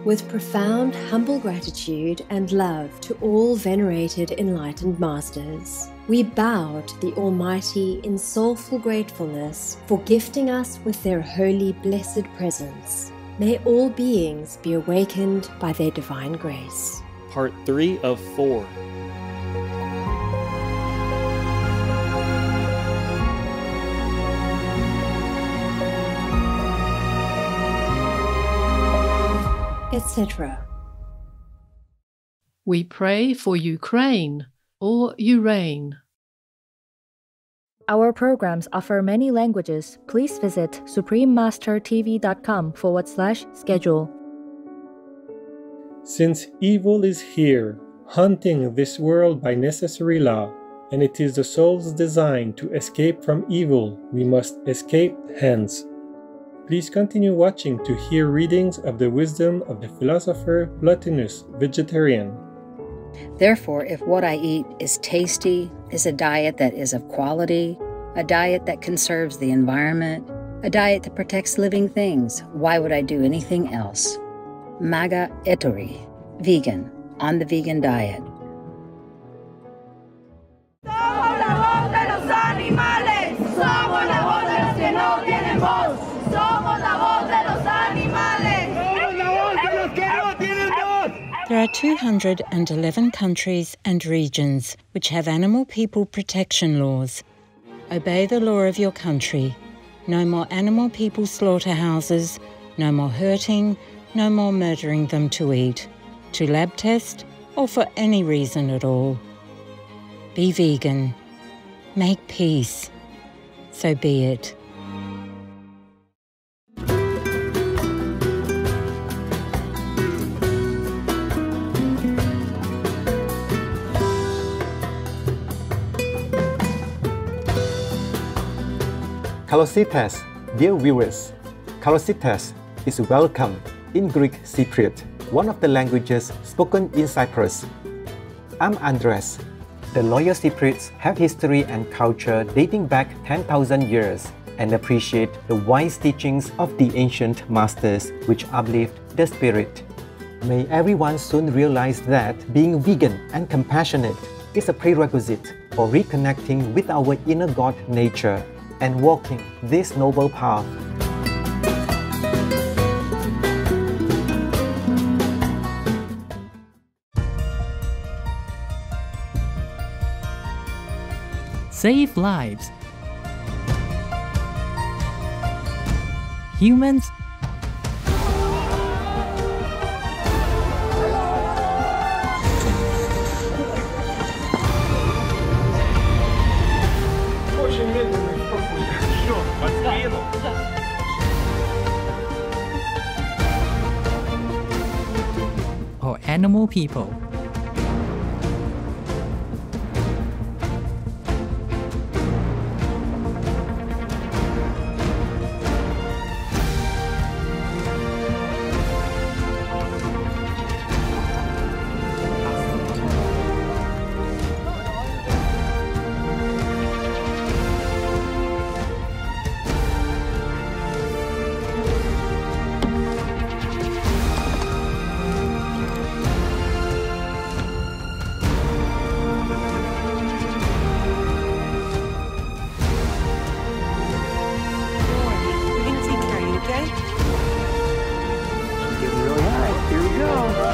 With profound, humble gratitude and love to all venerated enlightened masters, we bow to the Almighty in soulful gratefulness for gifting us with their holy, blessed presence. May all beings be awakened by their divine grace. Part 3 of 4. Etc. We pray for Ukraine or Urain. Our programs offer many languages. Please visit suprememastertv.com/schedule. Since evil is here, hunting this world by necessary law, and it is the soul's design to escape from evil, we must escape hence. Please continue watching to hear readings of the wisdom of the philosopher Plotinus, vegetarian. Therefore, if what I eat is tasty, is a diet that is of quality, a diet that conserves the environment, a diet that protects living things, why would I do anything else? Maga Etori, vegan, on the vegan diet. Somos la voz de los animales, somos la voz de los que no tienen voz, somos la voz de los animales, somos la voz de los que no tienen voz. There are 211 countries and regions which have animal people protection laws. Obey the law of your country. No more animal people slaughterhouses, no more hurting, no more murdering them to eat, to lab test, or for any reason at all. Be vegan. Make peace. So be it. Kalositas, dear viewers, Kalositas is welcome in Greek Cypriot, one of the languages spoken in Cyprus. I'm Andres. The loyal Cypriots have history and culture dating back 10,000 years and appreciate the wise teachings of the ancient masters which uplift the spirit. May everyone soon realize that being vegan and compassionate is a prerequisite for reconnecting with our inner God nature and walking this noble path. Save lives. Humans or animal people.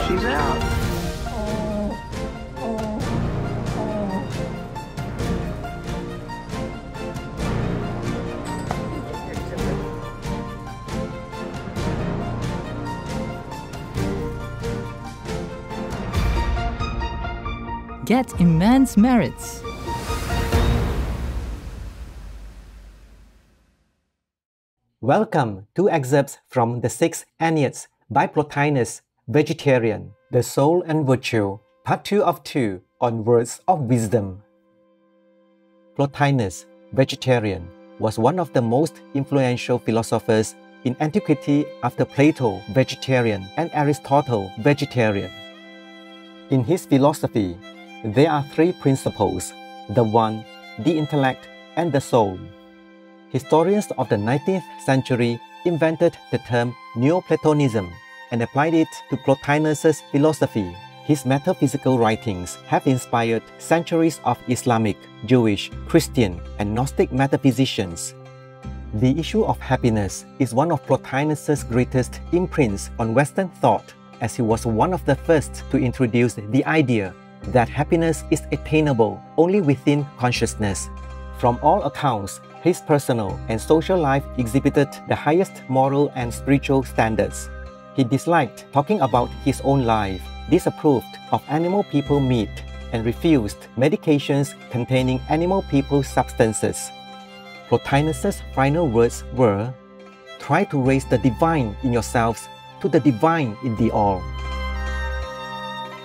She's out. Get immense merits. Welcome to excerpts from the Six Enneads by Plotinus, vegetarian, the soul and virtue, part 2 of 2 on words of wisdom. Plotinus, vegetarian, was one of the most influential philosophers in antiquity after Plato, vegetarian, and Aristotle, vegetarian. In his philosophy, there are 3 principles: the one, the intellect, and the soul. Historians of the 19th century invented the term Neoplatonism and applied it to Plotinus' philosophy. His metaphysical writings have inspired centuries of Islamic, Jewish, Christian, and Gnostic metaphysicians. The issue of happiness is one of Plotinus' greatest imprints on Western thought, as he was one of the first to introduce the idea that happiness is attainable only within consciousness. From all accounts, his personal and social life exhibited the highest moral and spiritual standards. He disliked talking about his own life, disapproved of animal people meat, and refused medications containing animal people substances. Plotinus' final words were, "Try to raise the divine in yourselves to the divine in the all."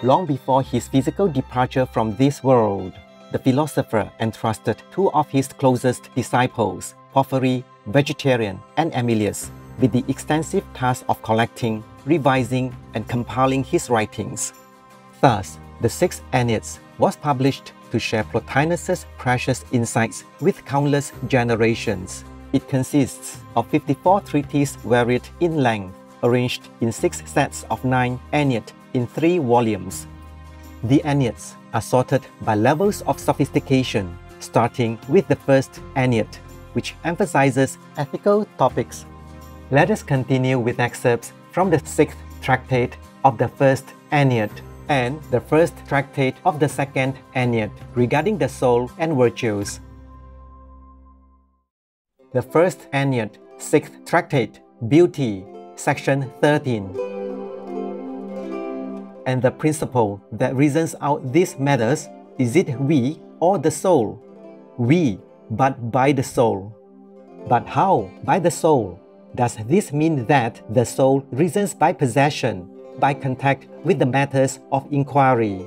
Long before his physical departure from this world, the philosopher entrusted two of his closest disciples, Porphyry, Vegetarian, and Emilius, with the extensive task of collecting, revising, and compiling his writings. Thus, the Six Enneads was published to share Plotinus' precious insights with countless generations. It consists of 54 treatises varied in length, arranged in 6 sets of 9 Enneads in 3 volumes. The Enneads are sorted by levels of sophistication, starting with the first Ennead, which emphasizes ethical topics. Let us continue with excerpts from the 6th tractate of the first Ennead and the first tractate of the second Ennead regarding the soul and virtues. The first Ennead, 6th tractate, Beauty, section 13. And the principle that reasons out these matters, is it we or the soul? We, but by the soul. But how by the soul? Does this mean that the soul reasons by possession, by contact with the matters of inquiry?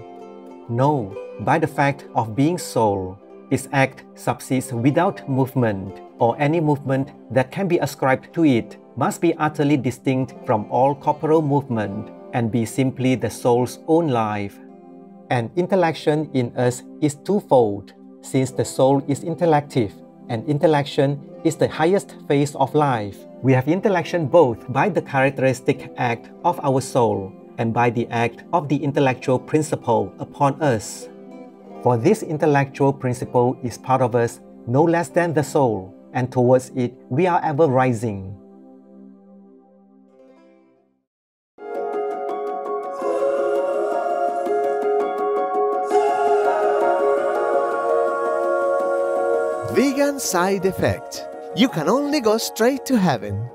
No, by the fact of being soul. Its act subsists without movement, or any movement that can be ascribed to it must be utterly distinct from all corporal movement, and be simply the soul's own life. And intellection in us is twofold, since the soul is intellective, and intellection is the highest phase of life. We have intellection both by the characteristic act of our soul and by the act of the intellectual principle upon us. For this intellectual principle is part of us no less than the soul, and towards it we are ever rising. Vegan side effect. You can only go straight to heaven.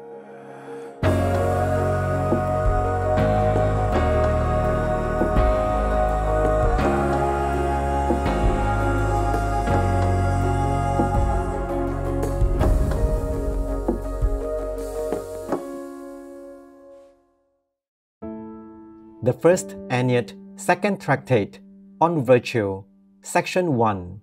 The first Ennead, second tractate, on virtue, section 1.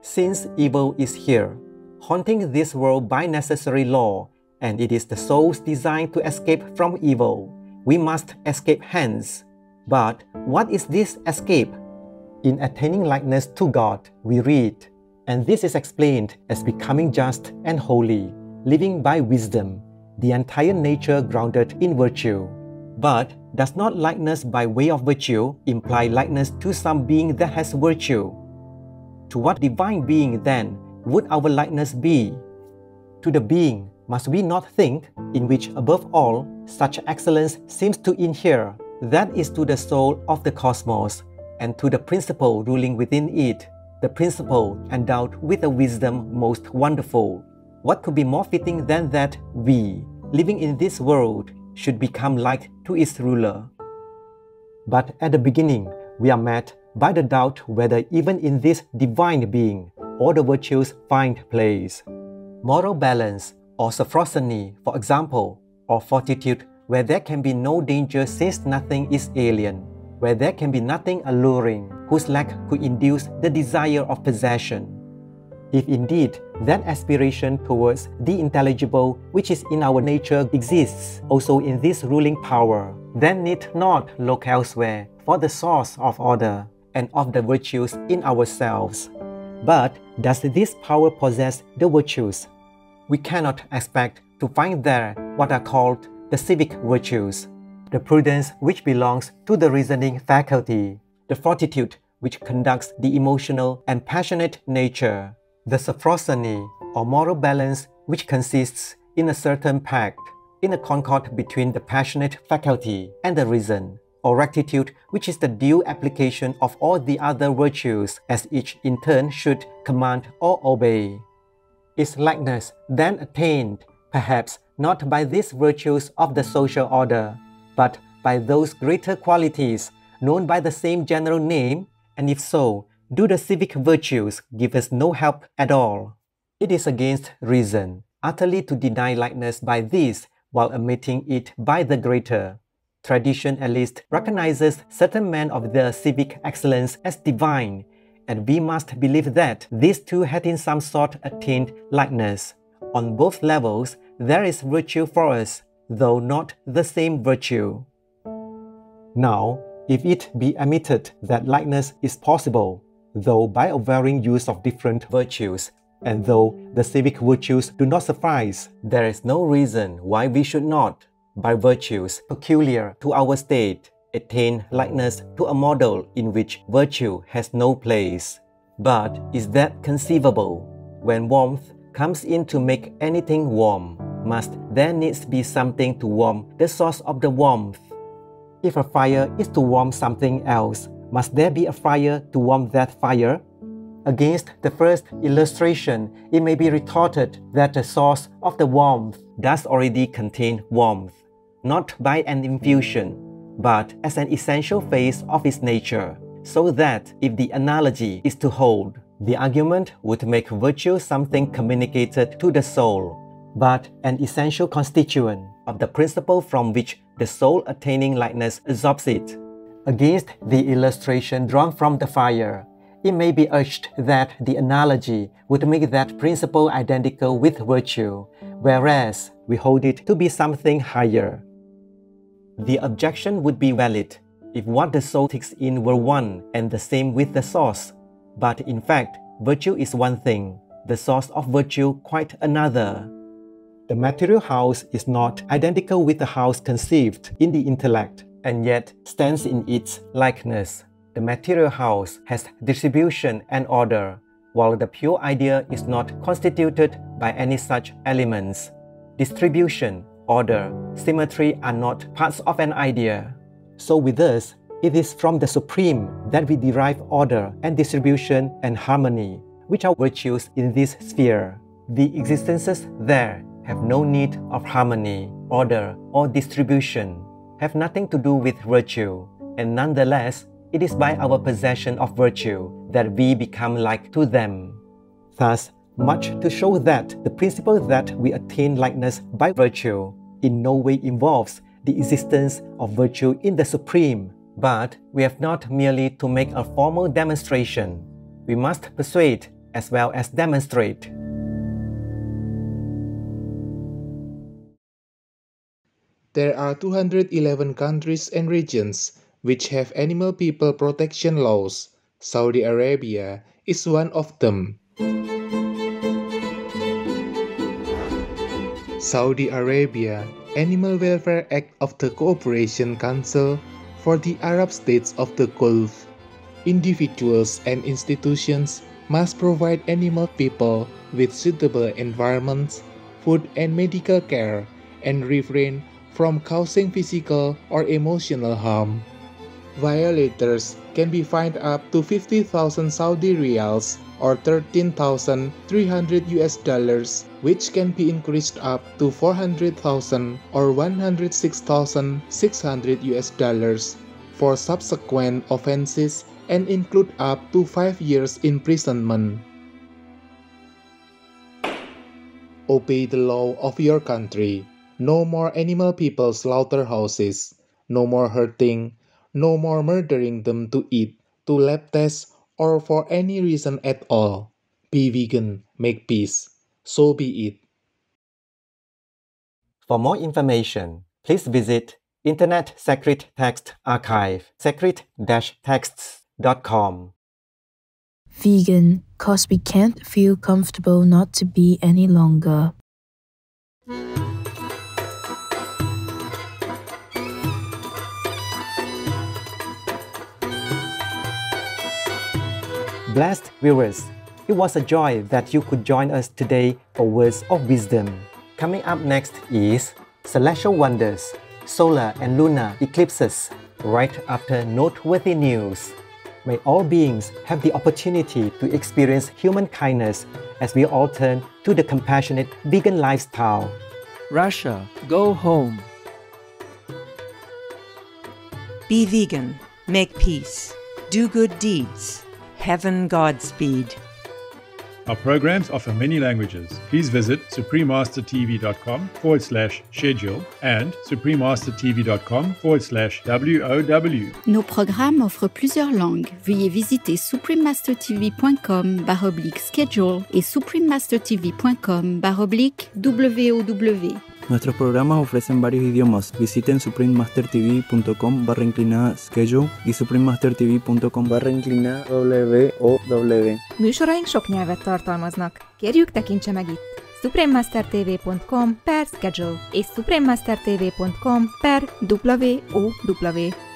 Since evil is here, haunting this world by necessary law, and it is the soul's design to escape from evil, we must escape hence. But what is this escape? In attaining likeness to God, we read, and this is explained as becoming just and holy, living by wisdom, the entire nature grounded in virtue. But does not likeness by way of virtue imply likeness to some being that has virtue? To what divine being, then, would our likeness be? To the being, must we not think, in which above all such excellence seems to inhere, that is to the soul of the cosmos, and to the principle ruling within it, the principle endowed with a wisdom most wonderful. What could be more fitting than that we, living in this world, should become like to its ruler? But at the beginning, we are met by the doubt whether even in this divine being, all the virtues find place. Moral balance, or sophrosyny, for example, or fortitude, where there can be no danger since nothing is alien, where there can be nothing alluring, whose lack could induce the desire of possession. If indeed that aspiration towards the intelligible which is in our nature exists also in this ruling power, then need not look elsewhere for the source of order and of the virtues in ourselves. But does this power possess the virtues? We cannot expect to find there what are called the civic virtues, the prudence which belongs to the reasoning faculty, the fortitude which conducts the emotional and passionate nature, the sophrosyne or moral balance which consists in a certain pact, in a concord between the passionate faculty and the reason, or rectitude which is the due application of all the other virtues as each in turn should command or obey. Is likeness then attained, perhaps not by these virtues of the social order, but by those greater qualities known by the same general name? And if so, do the civic virtues give us no help at all? It is against reason utterly to deny likeness by these while omitting it by the greater. Tradition at least recognizes certain men of their civic excellence as divine, and we must believe that these two had in some sort attained likeness. On both levels, there is virtue for us, though not the same virtue. Now, if it be admitted that likeness is possible, though by a varying use of different virtues, and though the civic virtues do not suffice, there is no reason why we should not, by virtues peculiar to our state, attain likeness to a model in which virtue has no place. But is that conceivable? When warmth comes in to make anything warm, must there needs be something to warm the source of the warmth? If a fire is to warm something else, must there be a fire to warm that fire? Against the first illustration, it may be retorted that the source of the warmth does already contain warmth, not by an infusion, but as an essential phase of its nature, so that if the analogy is to hold, the argument would make virtue something communicated to the soul, but an essential constituent of the principle from which the soul attaining likeness absorbs it. Against the illustration drawn from the fire, it may be urged that the analogy would make that principle identical with virtue, whereas we hold it to be something higher. The objection would be valid if what the soul takes in were one and the same with the source. But in fact, virtue is one thing, the source of virtue quite another. The material house is not identical with the house conceived in the intellect, and yet stands in its likeness. The material house has distribution and order, while the pure idea is not constituted by any such elements. Distribution, order, symmetry are not parts of an idea. So with us, it is from the Supreme that we derive order and distribution and harmony, which are virtues in this sphere. The existences there have no need of harmony, order, or distribution, have nothing to do with virtue, and nonetheless, it is by our possession of virtue that we become like to them. Thus, much to show that the principle that we attain likeness by virtue in no way involves the existence of virtue in the Supreme, but we have not merely to make a formal demonstration. We must persuade as well as demonstrate. There are 211 countries and regions which have animal people protection laws. Saudi Arabia is one of them. Saudi Arabia Animal Welfare Act of the Cooperation Council for the Arab States of the Gulf. Individuals and institutions must provide animal people with suitable environments, food and medical care, and refrain from causing physical or emotional harm. Violators can be fined up to 50,000 Saudi riyals or $13,300 US, which can be increased up to 400,000 or $106,600 US for subsequent offenses and include up to 5 years imprisonment. Obey the law of your country. No more animal people slaughterhouses. No more hurting. No more murdering them to eat, to lab tests, or for any reason at all. Be vegan, make peace. So be it. For more information, please visit Internet Sacred Text Archive, sacred-texts.com. Vegan, cause we can't feel comfortable not to be any longer. Blessed viewers, it was a joy that you could join us today for words of wisdom. Coming up next is celestial wonders, solar and lunar eclipses, right after noteworthy news. May all beings have the opportunity to experience human kindness as we all turn to the compassionate vegan lifestyle. Russia, go home. Be vegan, make peace, do good deeds. Heaven Godspeed. Our programs offer many languages. Please visit suprememastertv.com/schedule and suprememastertv.com/WOW. Nos programmes offrent plusieurs langues. Veuillez visiter suprememastertv.com/schedule et suprememastertv.com/WOW. Nuestros programas ofrecen varios idiomas. Visiten suprememastertv.com/schedule y suprememastertv.com/WOW. Műsoraink sok nyelvet tartalmaznak. Kérjük, tekintse meg itt! suprememastertv.com/schedule és suprememastertv.com/WOW.